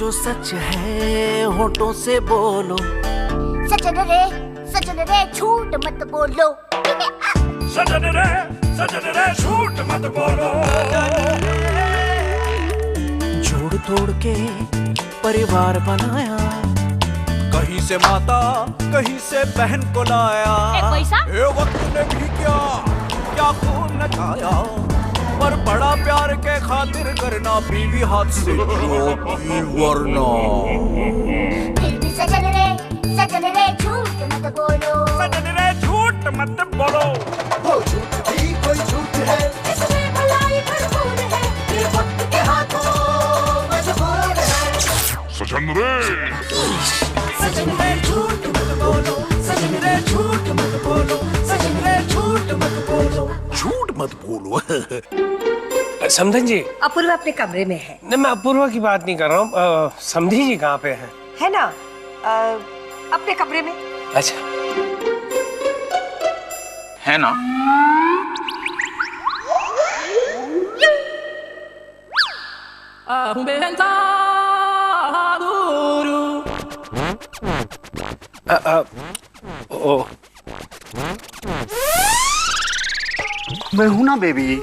जो सच है होठों से बोलो। सजन रे झूठ मत बोलो। सजन रे झूठ मत बोलो। जोड़ तोड़ के परिवार बनाया, कहीं से माता कहीं से बहन को लाया। पैसा ये वक्त ने भी क्या खून नचाया, पर बड़ा प्यार के खातिर करना बीवी हाथ से रोटी वरना। फिर भी सजन रे झूठ मत बोलो। सजन रे झूठ मत बोलो। वो झूठ भी कोई झूठ है, इसमें भलाई भरपूर है, ये वक्त के हाथों मजबूर है। सजन रे झूठ मत बोलो। सजन रे झूठ मत बोलो। सजन रे झूठ मत बोलो। झूठ मत बोलो। समधन जी, अपूर्वा अपने कमरे में है। नहीं मैं अपूर्वा की बात नहीं कर रहा हूँ। समधी जी कहाँ पे हैं? है ना, अपने कमरे में। अच्छा है ना। ओ मैं हूं ना बेबी।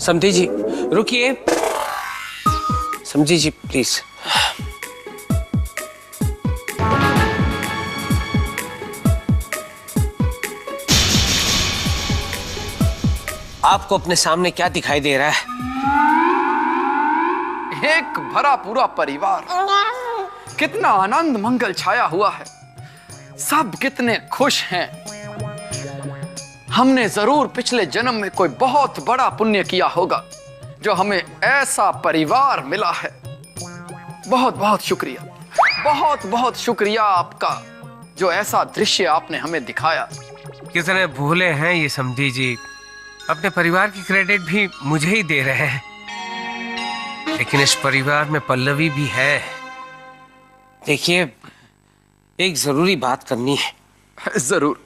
समधी जी रुकिए। समधी जी प्लीज। आपको अपने सामने क्या दिखाई दे रहा है? एक भरा पूरा परिवार, कितना आनंद मंगल छाया हुआ है, सब कितने खुश हैं। हमने जरूर पिछले जन्म में कोई बहुत बड़ा पुण्य किया होगा जो हमें ऐसा परिवार मिला है। बहुत बहुत शुक्रिया, बहुत बहुत शुक्रिया आपका, जो ऐसा दृश्य आपने हमें दिखाया। कितने भूले हैं ये समधी जी, अपने परिवार की क्रेडिट भी मुझे ही दे रहे हैं। लेकिन इस परिवार में पल्लवी भी है। देखिए, एक जरूरी बात करनी है। जरूर।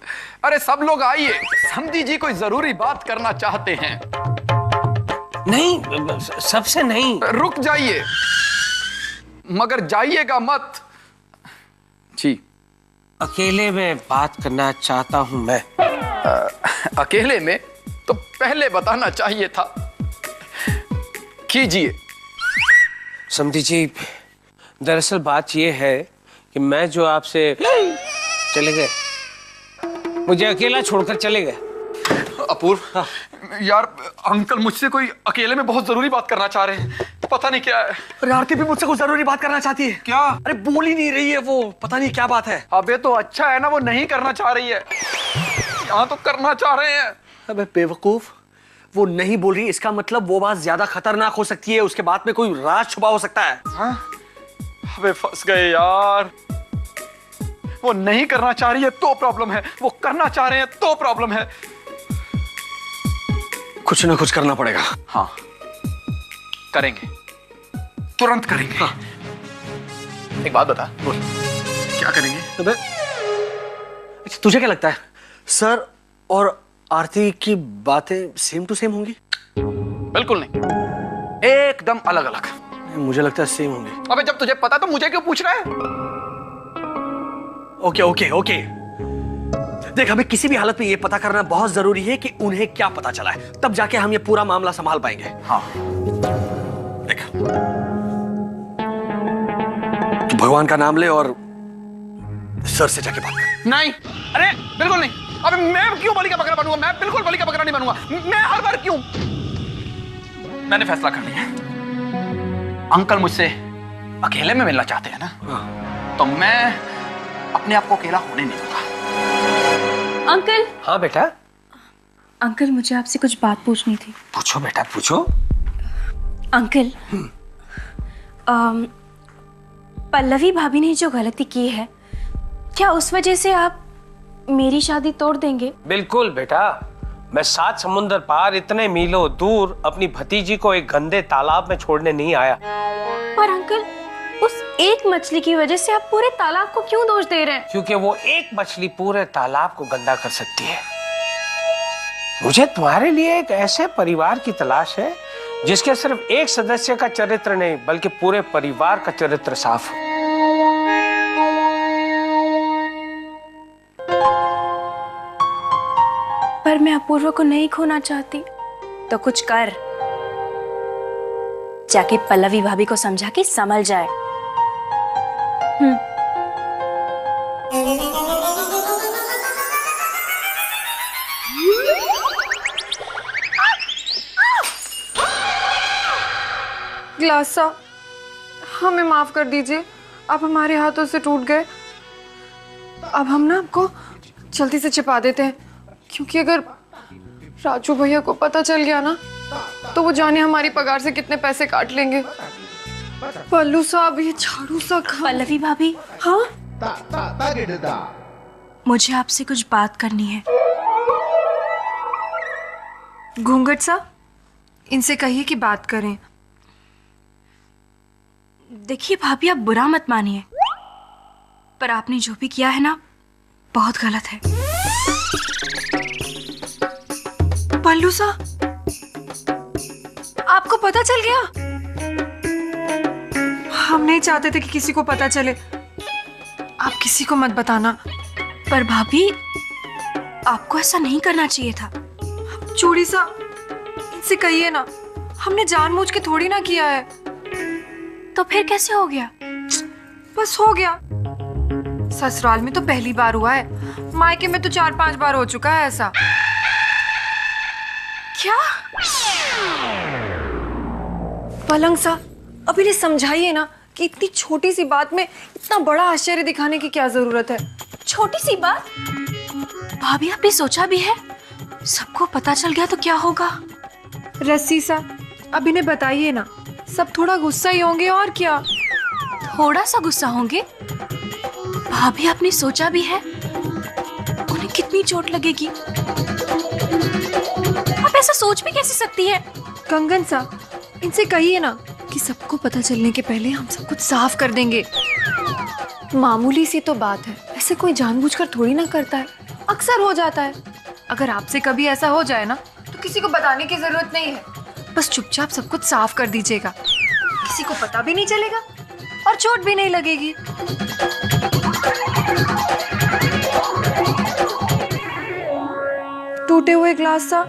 अरे सब लोग आइए, समधी जी कोई जरूरी बात करना चाहते हैं। नहीं, सबसे नहीं। रुक जाइए, मगर जाइएगा मत जी। अकेले में बात करना चाहता हूं मैं। अकेले में तो पहले बताना चाहिए था। कीजिए। समधी जी, दरअसल बात यह है कि मैं जो आपसे चले गए, मुझे अकेला छोड़कर चले गए। अपूर्व, यार अंकल मुझसे कोई अकेले में बहुत जरूरी बात करना चाह रहे हैं, पता नहीं क्या है। अरे आरती भी मुझसे कुछ जरूरी बात करना चाहती है। क्या? अरे बोल ही नहीं रही है वो, पता नहीं क्या बात है। अबे तो अच्छा है ना, वो नहीं करना चाह रही है, यहाँ तो करना चाह रहे हैं। अबे बेवकूफ, वो नहीं बोल रही, इसका मतलब वो बात ज्यादा खतरनाक हो सकती है, उसके बाद में कोई राज छुपा हो सकता है। हाँ? अबे फंस गए यार। वो नहीं करना चाह रही है तो प्रॉब्लम है, वो करना चाह रहे हैं तो प्रॉब्लम है। कुछ ना कुछ करना पड़ेगा। हाँ करेंगे, तुरंत करेंगे। हाँ। एक बात बता। बोल। क्या करेंगे? अबे अच्छा, तुझे क्या लगता है सर और आरती की बातें सेम टू सेम होंगी? बिल्कुल नहीं, एकदम अलग अलग। मुझे लगता है सेम होंगी। अबे जब तुझे पता तो मुझे क्यों पूछ रहा है? ओके ओके ओके, देख हमें किसी भी हालत में ये पता करना बहुत जरूरी है कि उन्हें क्या पता चला है, तब जाके हम ये पूरा मामला संभाल पाएंगे। हाँ देख, तू भगवान का नाम ले और सर से जाके बात कर। नहीं, अरे बिल्कुल नहीं। अबे मैं क्यों बलि का बकरा बनूंगा? मैं बिल्कुल बलि का बकरा नहीं बनूंगा। मैं हर बार क्यों? मैंने फैसला कर लिया। अंकल मुझसे अकेले में मिलना चाहते हैं ना, तो मैं अपने आप को अकेला होने नहीं दूंगा। अंकल। हाँ बेटा। अंकल मुझे आपसे कुछ बात पूछनी थी। पूछो बेटा पूछो। अंकल, पल्लवी भाभी ने जो गलती की है, क्या उस वजह से आप मेरी शादी तोड़ देंगे? बिल्कुल बेटा, मैं 7 समुंदर पार इतने मीलों दूर अपनी भतीजी को एक गंदे तालाब में छोड़ने नहीं आया। पर अंकल, उस एक मछली की वजह से आप पूरे तालाब को क्यों दोष दे रहे हैं? क्योंकि वो एक मछली पूरे तालाब को गंदा कर सकती है। मुझे तुम्हारे लिए एक ऐसे परिवार की तलाश है जिसके सिर्फ एक सदस्य का चरित्र नहीं बल्कि पूरे परिवार का चरित्र साफ हो। पर मैं अपूर्व को नहीं खोना चाहती। तो कुछ कर, जाके पल्लवी भाभी को समझा के संभल जाए। ग्लासा, हमें माफ कर दीजिए, आप हमारे हाथों से टूट गए। अब हम ना आपको जल्दी से छिपा देते हैं, क्योंकि अगर राजू भैया को पता चल गया ना तो वो जाने हमारी पगार से कितने पैसे काट लेंगे। पल्लू साहब, ये झाड़ू सा पल्लवी भाभी, हाँ, मुझे आपसे कुछ बात करनी है। घूंघट साहब, इनसे कहिए कि बात करें। देखिए भाभी, आप बुरा मत मानिए, पर आपने जो भी किया है ना, बहुत गलत है। पल्लू साहब, आपको पता चल गया? हम नहीं चाहते थे कि किसी को पता चले, आप किसी को मत बताना। पर भाभी, आपको ऐसा नहीं करना चाहिए था। चूड़ी साहब, इनसे कहिए ना, हमने जानबूझ के थोड़ी ना किया है। तो फिर कैसे हो गया? बस हो गया। ससुराल में तो पहली बार हुआ है, मायके में तो 4-5 बार हो चुका है ऐसा। क्या? पलंग सा, अब इन्हें समझाइए ना कि इतनी छोटी सी बात में इतना बड़ा आश्चर्य दिखाने की क्या जरूरत है। छोटी सी बात? भाभी, आपने सोचा भी है? सबको पता चल गया तो क्या होगा? रस्सी सा, अब इन्हें बताइए ना, सब थोड़ा गुस्सा ही होंगे और क्या। थोड़ा सा गुस्सा होंगे? भाभी, आपने सोचा भी है उन्हें कितनी चोट लगेगी? आप ऐसा सोच भी कैसे सकती है? कंगन सा, इनसे कहिए ना कि सबको पता चलने के पहले हम सब कुछ साफ कर देंगे। मामूली सी तो बात है, ऐसे कोई जानबूझकर थोड़ी ना करता है, अक्सर हो जाता है। अगर आपसे कभी ऐसा हो जाए ना तो किसी को बताने की जरूरत नहीं है, बस चुपचाप सब कुछ साफ कर दीजिएगा। किसी को पता भी नहीं चलेगा और चोट भी नहीं लगेगी। टूटे हुए ग्लास सा,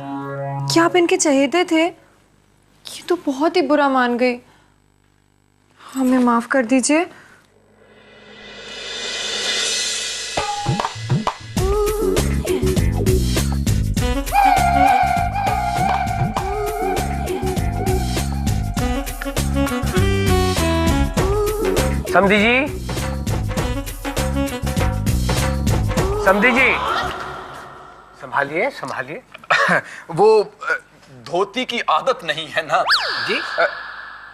क्या आप इनके चहेते थे? ये तो बहुत ही बुरा मान गई, हमें माफ कर दीजिए। समधी जी, समधी जी, संभालिए संभालिए। वो धोती की आदत नहीं है ना जी।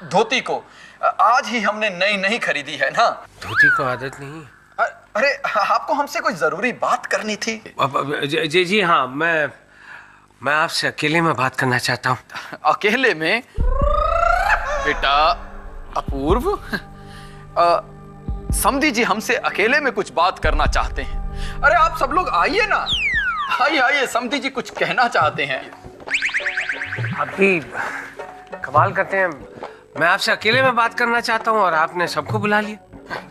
धोती को आज ही हमने नई नहीं खरीदी है ना। धोती को आदत नहीं? अरे, आपको हमसे कोई जरूरी बात करनी थी। जी जी हाँ, मैं आपसे अकेले में बात करना चाहता हूँ। अकेले में? बेटा अपूर्व, समधी जी हमसे अकेले में कुछ बात करना चाहते हैं। अरे आप सब लोग आइए ना, आइए आइए, समधी जी कुछ कहना चाहते हैं। अभी कमाल करते हैं, मैं आपसे अकेले में बात करना चाहता हूँ और आपने सबको बुला लिया।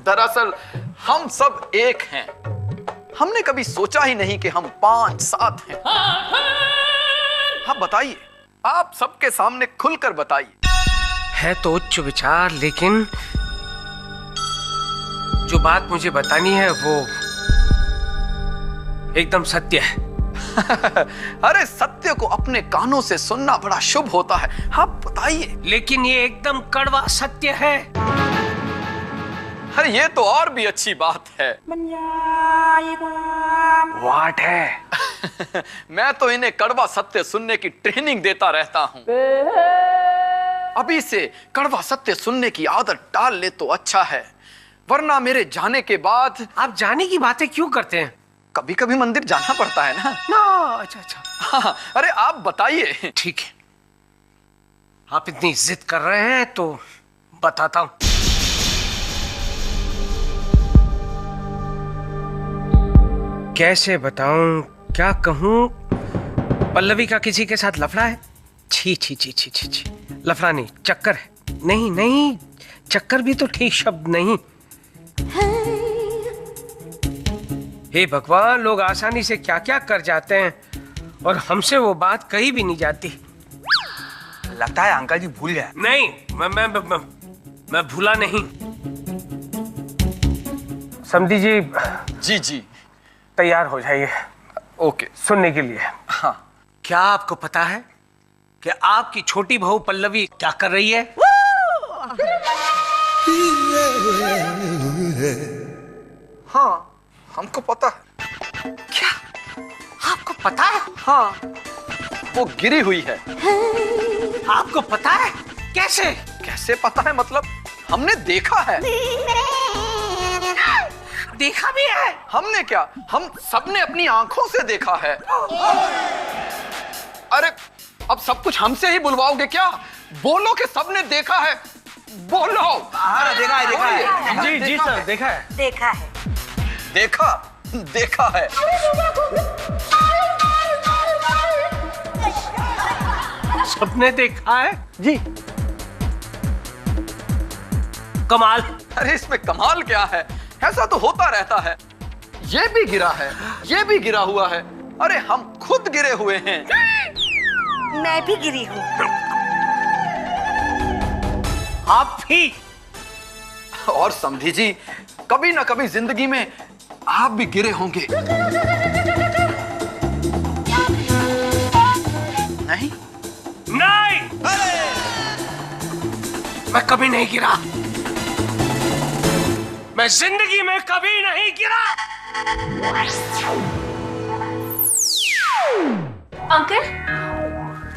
दरअसल हम सब एक हैं, हमने कभी सोचा ही नहीं कि हम 5-7 हैं। हाँ बताइए, आप सबके सामने खुलकर बताइए। है तो उच्च विचार, लेकिन जो बात मुझे बतानी है वो एकदम सत्य है। अरे सत्य को अपने कानों से सुनना बड़ा शुभ होता है, आप बताइए। लेकिन ये एकदम कड़वा सत्य है। अरे ये तो और भी अच्छी बात है। वाट है? मैं तो इन्हें कड़वा सत्य सुनने की ट्रेनिंग देता रहता हूँ। अभी से कड़वा सत्य सुनने की आदत डाल ले तो अच्छा है, वरना मेरे जाने के बाद। आप जाने की बातें क्यों करते हैं? कभी कभी मंदिर जाना पड़ता है ना। अच्छा अच्छा। हाँ, अरे आप बताइए। ठीक है, आप इतनी जिद कर रहे हैं तो बताता हूं। कैसे बताऊं, क्या कहूं, पल्लवी का किसी के साथ लफड़ा है? छी छी छी छी छी छी, लफड़ा नहीं, चक्कर है। नहीं नहीं, चक्कर भी तो ठीक शब्द नहीं। हे भगवान, लोग आसानी से क्या क्या कर जाते हैं और हमसे वो बात कही भी नहीं जाती। लगता है अंकल जी भूल गए। नहीं, मैं भूला नहीं। समधी जी। जी जी, तैयार हो जाइए ओके। सुनने के लिए। हाँ। क्या आपको पता है कि आपकी छोटी बहू पल्लवी क्या कर रही है? हाँ, हमको पता है। क्या आपको पता है? हाँ, वो गिरी हुई है। आपको पता है? कैसे? कैसे पता है मतलब? हमने देखा है। देखा भी है? हमने क्या, हम सबने अपनी आंखों से देखा है। अरे अब सब कुछ हमसे ही बुलवाओगे क्या? बोलो कि सबने देखा है, बोलो। हाँ, देखा है, देखा है। जी जी सर, देखा है। देखा है। देखा, देखा है। सबने देखा है? जी। कमाल। अरे इसमें कमाल क्या है? ऐसा तो होता रहता है। ये भी गिरा है, ये भी गिरा हुआ है। अरे हम खुद गिरे हुए हैं। मैं भी गिरी हूँ। आप भी? और समधी जी, कभी ना कभी जिंदगी में आप भी गिरे होंगे। नहीं? नहीं, मैं कभी नहीं गिरा। मैं जिंदगी में कभी नहीं गिरा।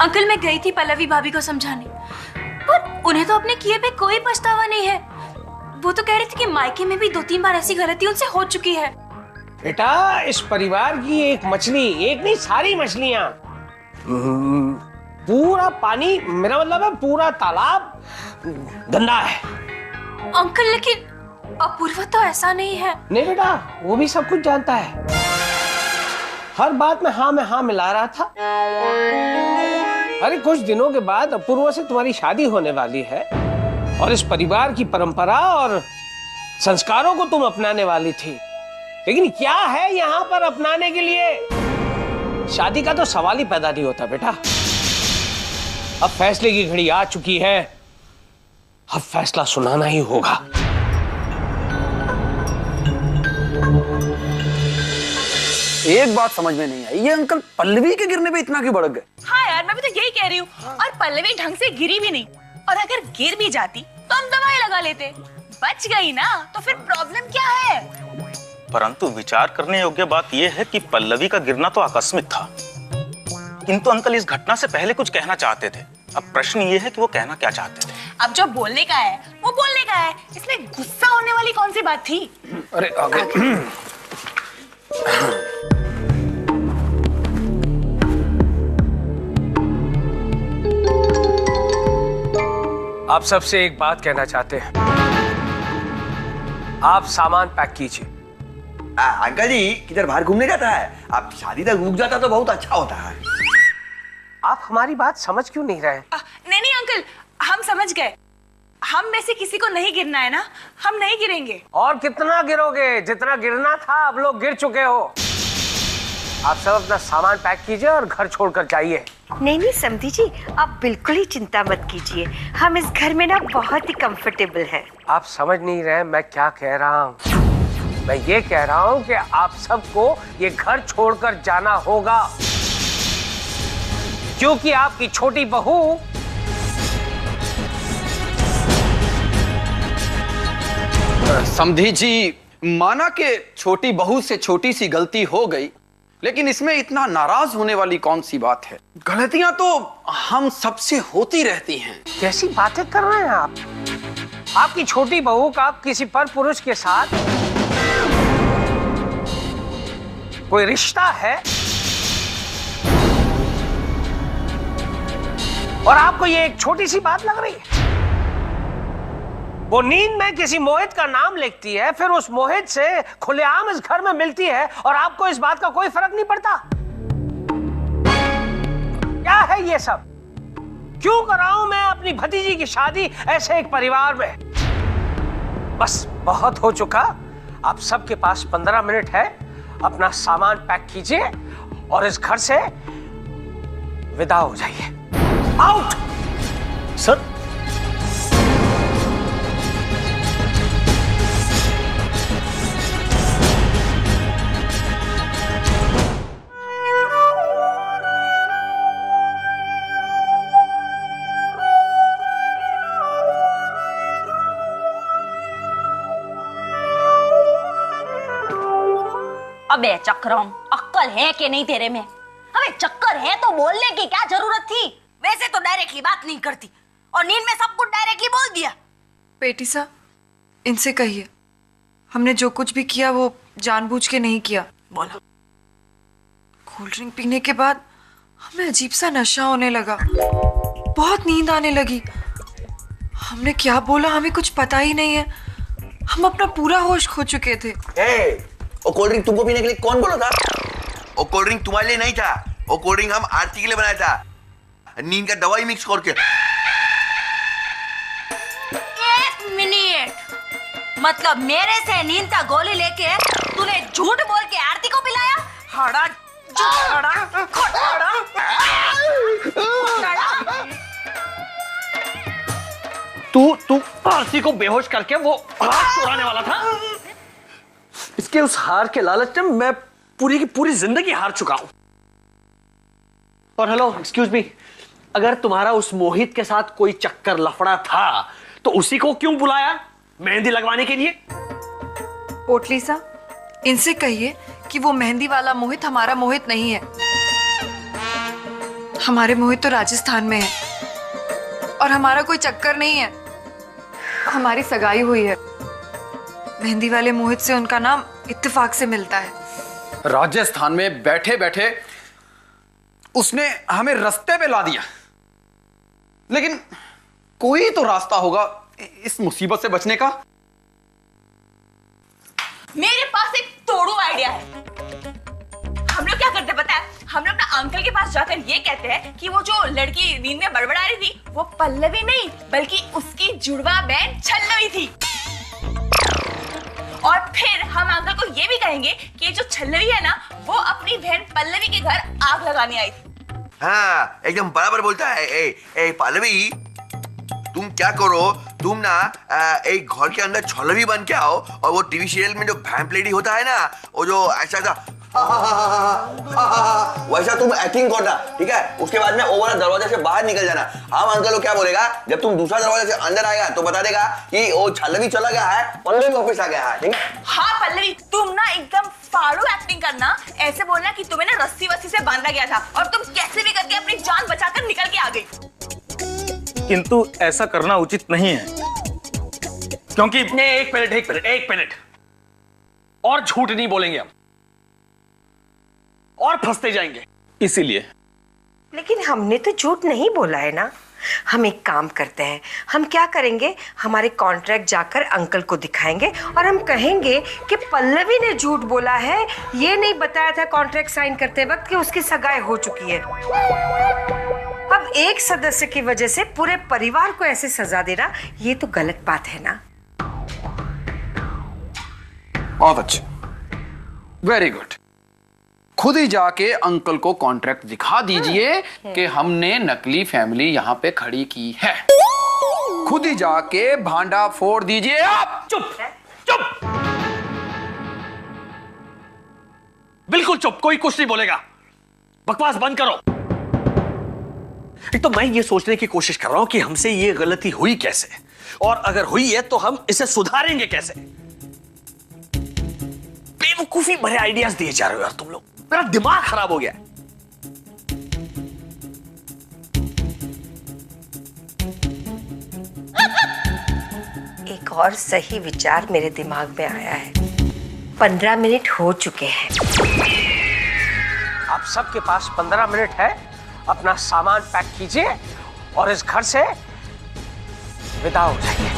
अंकल मैं गई थी पल्लवी भाभी को समझाने, पर उन्हें तो अपने किए पे कोई पछतावा नहीं है। वो तो कह रही थी कि मायके में भी 2-3 बार ऐसी गलती उनसे हो चुकी है। बेटा, इस परिवार की एक मछली, एक नहीं सारी मछलियां, पूरा पानी, मेरा मतलब है पूरा तालाब गंदा है। अंकल लेकिन अपूर्वा तो ऐसा नहीं है। नहीं बेटा, वो भी सब कुछ जानता है। हर बात में हाँ मिला रहा था। अरे कुछ दिनों के बाद अपूर्वा से तुम्हारी शादी होने वाली है और इस परिवार की परंपरा और संस्कारों को तुम अपनाने वाली थी। लेकिन क्या है यहाँ पर अपनाने के लिए? शादी का तो सवाल ही पैदा नहीं होता बेटा। अब फैसले की घड़ी आ चुकी है, अब फैसला सुनाना ही होगा। एक बात समझ में नहीं आई, ये अंकल पल्लवी के गिरने पे इतना क्यों भड़क गए? हाँ यार, मैं भी तो यही कह रही हूँ। और पल्लवी ढंग से गिरी भी नहीं, और अगर गिर भी जाती तो हम दवाई लगा लेते। बच गई ना, तो फिर प्रॉब्लम क्या है? परंतु विचार करने योग्य बात यह है कि पल्लवी का गिरना तो आकस्मिक था, किंतु अंकल इस घटना से पहले कुछ कहना चाहते थे। अब प्रश्न ये है कि वो कहना क्या चाहते थे। अब जो बोलने का है वो बोलने का है, इसमें गुस्सा होने वाली कौन सी बात थी? अरे आप सबसे एक बात कहना चाहते हैं। आप सामान पैक कीजिए। अंकल जी किधर बाहर घूमने जाता है? आप शादी तक रुक जाता तो बहुत अच्छा होता है। आप हमारी बात समझ क्यों नहीं रहे? नहीं अंकल, हम समझ गए। हम में से किसी को नहीं गिरना है ना, हम नहीं गिरेंगे। और कितना गिरोगे? जितना गिरना था अब लोग गिर चुके हो। आप सब अपना सामान पैक कीजिए और घर छोड़कर जाइए। नहीं समधी जी, आप बिल्कुल ही चिंता मत कीजिए। हम इस घर में ना बहुत ही कंफर्टेबल हैं। आप समझ नहीं रहे मैं क्या कह रहा हूँ। मैं ये कह रहा हूँ कि आप सबको ये घर छोड़कर जाना होगा, क्योंकि आपकी छोटी बहू समधी जी, माना कि छोटी बहू से छोटी सी गलती हो गई, लेकिन इसमें इतना नाराज होने वाली कौन सी बात है? गलतियां तो हम सबसे होती रहती हैं। कैसी बातें कर रहे हैं आप? आपकी छोटी बहू का किसी पर पुरुष के साथ कोई रिश्ता है और आपको ये एक छोटी सी बात लग रही है? वो नींद में किसी मोहित का नाम लिखती है, फिर उस मोहित से खुलेआम इस घर में मिलती है और आपको इस बात का कोई फर्क नहीं पड़ता। है ये सब? क्यों कराऊं मैं अपनी भतीजी की शादी ऐसे एक परिवार में? बस बहुत हो चुका। आप सबके पास 15 मिनट है, अपना सामान पैक कीजिए और इस घर से विदा हो जाइए। आउट। सर, अबे चक्रम, अक्कल है कि नहीं तेरे में? अबे चक्कर है तो बोलने की क्या जरूरत थी? वैसे तो डायरेक्टली बात नहीं करती और नींद में सब कुछ डायरेक्टली बोल दिया। बेटी सा, इनसे कहिए हमने जो कुछ भी किया वो जानबूझ के नहीं किया। बोलो। कोल्ड ड्रिंक पीने के बाद हमें अजीब सा नशा होने लगा, बहुत नींद आने लगी। हमने क्या बोला हमें कुछ पता ही नहीं है। हम अपना पूरा होश खो चुके थे। वो कोल्ड ड्रिंक तुमको पीने के लिए कौन बोला था? वो कोल्ड ड्रिंक तुम्हारे लिए नहीं था, वो कोल्ड ड्रिंक हम आरती के लिए बनाया था, नींद का दवाई मिक्स करके। 1 मिनट, मतलब मेरे से नींद का गोली लेके तूने झूठ बोल के आरती को पिलाया? हड़ा झूठड़ा खोटड़ा। तू आरती को बेहोश करके वो हार चुराने वाला था। इसके उस हार के लालच में मैं पूरी की पूरी जिंदगी हार चुका हूं। और हेलो, एक्सक्यूज मी, अगर तुम्हारा उस मोहित के साथ कोई चक्कर लफड़ा था तो उसी को क्यों बुलाया मेहंदी लगवाने के लिए? पोटली सा, इनसे कहिए कि वो मेहंदी वाला मोहित हमारा मोहित नहीं है। हमारे मोहित तो राजस्थान में है और हमारा कोई चक्कर नहीं है। हमारी सगाई हुई है। मेहंदी वाले मोहित से उनका नाम इत्तेफाक से मिलता है। राजस्थान में बैठे बैठे उसने हमें रास्ते पे ला दिया, लेकिन कोई तो रास्ता होगा इस मुसीबत से बचने का। मेरे पास एक तोड़ू आइडिया है। हम लोग क्या करते पता है? हम लोग अपना अंकल के पास जाकर ये कहते हैं कि वो जो लड़की नींद में बड़बड़ा रही थी वो पल्लवी नहीं बल्कि उसकी जुड़वा बहन छल्लवी थी। और फिर हम अंकल को ये भी कहेंगे कि जो छल्लवी है ना वो अपनी बहन पल्लवी के घर आग लगाने आई थी। हाँ, एकदम बराबर बोलता है। ए पल्लवी, तुम क्या करो, तुम ना एक घर के अंदर छल्लवी बन के आओ और वो टीवी सीरियल में जो वैम्प लेडी होता है ना, वो जो ऐसा वैसा तुम एक्टिंग करना, ठीक है? उसके बाद में वो वाला दरवाजे से बाहर निकल जाना। हम अंकल को क्या बोलेगा, जब तुम दूसरा दरवाजे से अंदर आएगा तो बता देगा कि वो छल्लवी चला गया है, पल्लवी ऑफिस आ गया है, ठीक है? हाँ पल्लवी, तुम ना एकदम फाड़ू एक्टिंग करना। ऐसे बोलना कि तुम्हें ना रस्सी वस्सी से बांधा गया था और तुम कैसे भी करके अपनी जान बचाकर निकल के आ गई। किंतु ऐसा करना उचित नहीं है, क्योंकि एक मिनट और झूठ नहीं बोलेंगे हम, और फंसते जाएंगे। इसीलिए। लेकिन हमने तो झूठ नहीं बोला है ना। हम एक काम करते हैं, हम क्या करेंगे, हमारे कॉन्ट्रैक्ट जाकर अंकल को दिखाएंगे और हम कहेंगे कि पल्लवी ने झूठ बोला है, ये नहीं बताया था कॉन्ट्रैक्ट साइन करते वक्त कि उसकी सगाई हो चुकी है। अब एक सदस्य की वजह से पूरे परिवार को ऐसे सजा देना, ये तो गलत बात है ना। बहुत अच्छा, वेरी गुड। खुद ही जाके अंकल को कॉन्ट्रैक्ट दिखा दीजिए कि हमने नकली फैमिली यहाँ पे खड़ी की है। खुद ही जाके भांडा फोड़ दीजिए आप। चुप चुप, बिल्कुल चुप, कोई कुछ नहीं बोलेगा। बकवास बंद करो। एक तो मैं ये सोचने की कोशिश कर रहा हूं कि हमसे ये गलती हुई कैसे, और अगर हुई है तो हम इसे सुधारेंगे कैसे। बेवकूफी भरे आइडियाज दिए जा रहे हो यार तुम लोग, मेरा दिमाग खराब हो गया। एक और सही विचार मेरे दिमाग में आया है। 15 मिनट हो चुके हैं। आप सबके पास 15 मिनट है, अपना सामान पैक कीजिए और इस घर से विदा हो जाइए।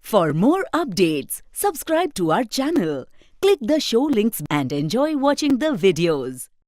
For more updates, subscribe to our channel, Click the show links and enjoy watching the videos.